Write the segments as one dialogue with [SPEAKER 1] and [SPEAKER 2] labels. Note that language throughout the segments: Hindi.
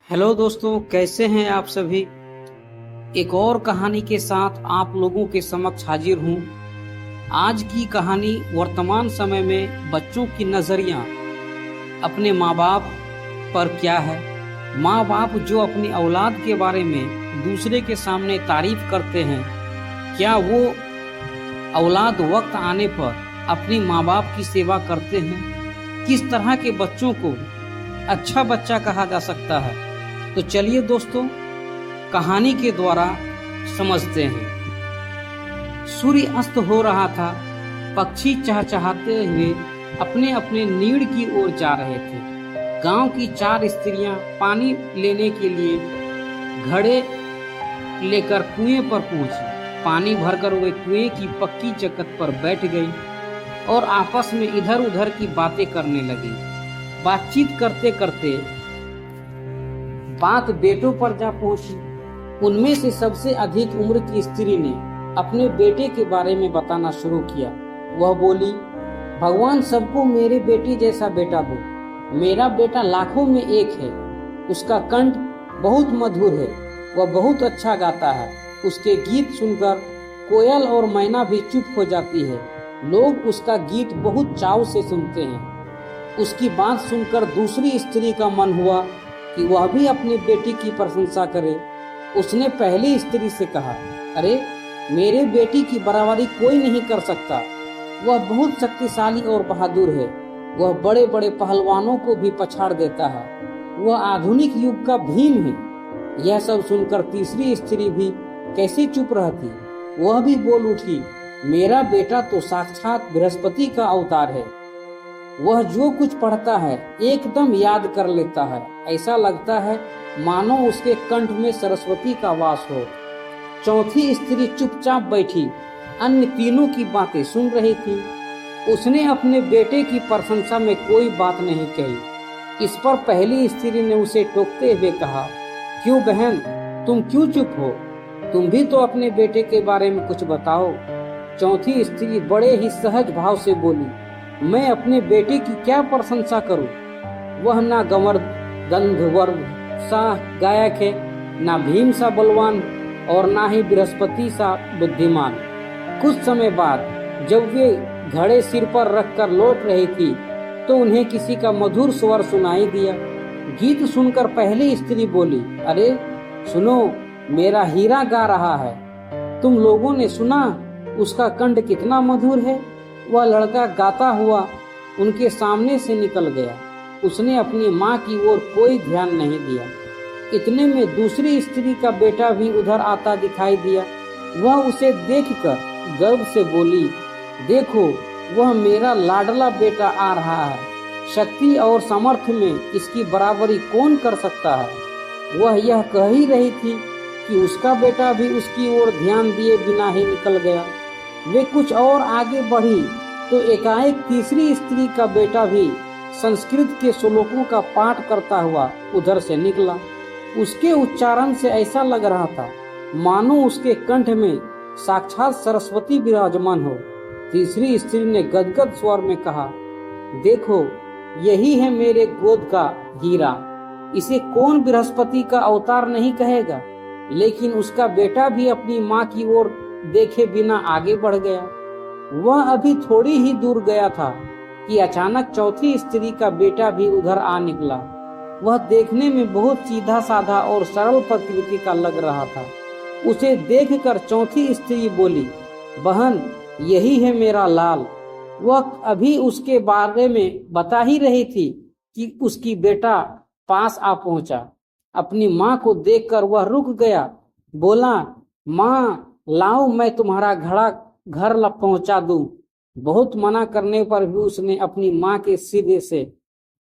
[SPEAKER 1] हेलो दोस्तों, कैसे हैं आप सभी। एक और कहानी के साथ आप लोगों के समक्ष हाजिर हूं। आज की कहानी वर्तमान समय में बच्चों की नजरिया अपने माँ बाप पर क्या है। माँ बाप जो अपनी औलाद के बारे में दूसरे के सामने तारीफ करते हैं, क्या वो औलाद वक्त आने पर अपनी माँ बाप की सेवा करते हैं। किस तरह के बच्चों को अच्छा बच्चा कहा जा सकता है। तो चलिए दोस्तों, कहानी के द्वारा समझते हैं। सूर्य अस्त हो रहा था। पक्षी चहचहाते हुए अपने अपने नीड़ की ओर जा रहे थे। गांव की 4 स्त्रियां पानी लेने के लिए घड़े लेकर कुएं पर पहुंची। पानी भरकर वे कुएं की पक्की चकत पर बैठ गई और आपस में इधर उधर की बातें करने लगी। बातचीत करते करते बात बेटों पर जा पहुंची। उनमें से सबसे अधिक उम्र की स्त्री ने अपने बेटे के बारे में बताना शुरू किया। वह बोली, भगवान सबको मेरे बेटे जैसा बेटा दो। मेरा बेटा लाखों में एक है। उसका कंठ बहुत मधुर है। वह बहुत अच्छा गाता है। उसके गीत सुनकर कोयल और मैना भी चुप हो जाती है। लोग उसका गीत बहुत चाव से सुनते हैं। उसकी बात सुनकर दूसरी स्त्री का मन हुआ कि वह भी अपनी बेटी की प्रशंसा करे। उसने पहली स्त्री से कहा, अरे मेरे बेटी की बराबरी कोई नहीं कर सकता। वह बहुत शक्तिशाली और बहादुर है। वह बड़े बड़े पहलवानों को भी पछाड़ देता है। वह आधुनिक युग का भीम है। यह सब सुनकर तीसरी स्त्री भी कैसे चुप रहती। वह भी बोल उठी, मेरा बेटा तो साक्षात बृहस्पति का अवतार है। वह जो कुछ पढ़ता है एकदम याद कर लेता है। ऐसा लगता है मानो उसके कंठ में सरस्वती का वास हो। चौथी स्त्री चुपचाप बैठी अन्य तीनों की बातें सुन रही थी। उसने अपने बेटे की प्रशंसा में कोई बात नहीं कही। इस पर पहली स्त्री ने उसे टोकते हुए कहा, क्यों बहन, तुम क्यों चुप हो? तुम भी तो अपने बेटे के बारे में कुछ बताओ। चौथी स्त्री बड़े ही सहज भाव से बोली, मैं अपने बेटे की क्या प्रशंसा करूं? वह ना गंधर्व सा गायक है, ना भीम सा बलवान और ना ही बृहस्पति सा बुद्धिमान। कुछ समय बाद जब वे घड़े सिर पर रखकर लौट रही थी तो उन्हें किसी का मधुर स्वर सुनाई दिया। गीत सुनकर पहली स्त्री बोली, अरे सुनो, मेरा हीरा गा रहा है। तुम लोगों ने सुना उसका कंठ कितना मधुर है। वह लड़का गाता हुआ उनके सामने से निकल गया। उसने अपनी माँ की ओर कोई ध्यान नहीं दिया। इतने में दूसरी स्त्री का बेटा भी उधर आता दिखाई दिया। वह उसे देखकर गर्व से बोली, देखो वह मेरा लाडला बेटा आ रहा है। शक्ति और सामर्थ्य में इसकी बराबरी कौन कर सकता है। वह यह कह ही रही थी कि उसका बेटा भी उसकी ओर ध्यान दिए बिना ही निकल गया। वे कुछ और आगे बढ़ी तो एकाएक तीसरी स्त्री का बेटा भी संस्कृत के श्लोकों का पाठ करता हुआ उधर से निकला। उसके उच्चारण से ऐसा लग रहा था मानो उसके कंठ में साक्षात सरस्वती विराजमान हो। तीसरी स्त्री ने गदगद स्वर में कहा, देखो यही है मेरे गोद का हीरा। इसे कौन बृहस्पति का अवतार नहीं कहेगा। लेकिन उसका बेटा भी अपनी माँ की ओर देखे बिना आगे बढ़ गया। वह अभी थोड़ी ही दूर गया था कि अचानक चौथी स्त्री का बेटा भी उधर आ निकला। वह देखने में बहुत सीधा साधा और सरल प्रकृति का लग रहा था। उसे देखकर चौथी स्त्री बोली, बहन यही है मेरा लाल। वह अभी उसके बारे में बता ही रही थी कि उसकी बेटा पास आ पहुंचा। अपनी माँ को देखकर वह रुक गया। बोला, माँ लाओ मैं तुम्हारा घर पहुंचा दूं। बहुत मना करने पर भी उसने अपनी माँ के सीधे से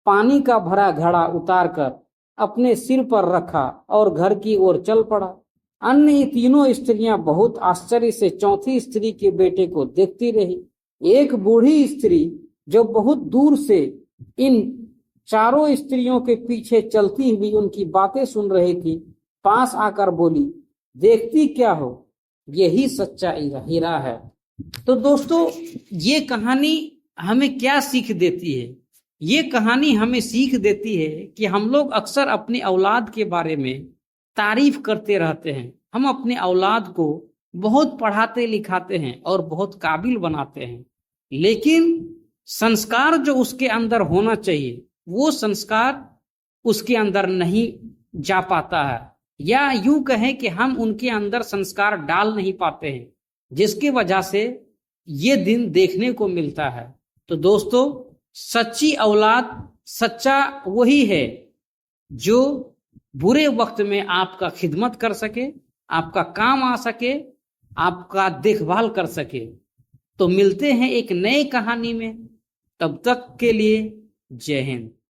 [SPEAKER 1] पानी का भरा घड़ा उतारकर अपने सिर पर रखा और घर की ओर चल पड़ा। अन्य तीनों स्त्रियां बहुत आश्चर्य से चौथी स्त्री के बेटे को देखती रही। एक बूढ़ी स्त्री जो बहुत दूर से इन चारों स्त्रियों के पीछे चलती हुई उनकी बातें सुन रही थी, पास आकर बोली, देखती क्या हो, यही सच्चा हीरा है। तो दोस्तों, ये कहानी हमें क्या सीख देती है ये कहानी हमें सीख देती है कि हम लोग अक्सर अपनी औलाद के बारे में तारीफ करते रहते हैं। हम अपने औलाद को बहुत पढ़ाते लिखाते हैं और बहुत काबिल बनाते हैं, लेकिन संस्कार जो उसके अंदर होना चाहिए वो संस्कार उसके अंदर नहीं जा पाता है, या यूं कहें कि हम उनके अंदर संस्कार डाल नहीं पाते हैं, जिसकी वजह से ये दिन देखने को मिलता है। तो दोस्तों, सच्ची औलाद सच्चा वही है जो बुरे वक्त में आपका खिदमत कर सके, आपका काम आ सके, आपका देखभाल कर सके। तो मिलते हैं एक नई कहानी में, तब तक के लिए जय हिंद।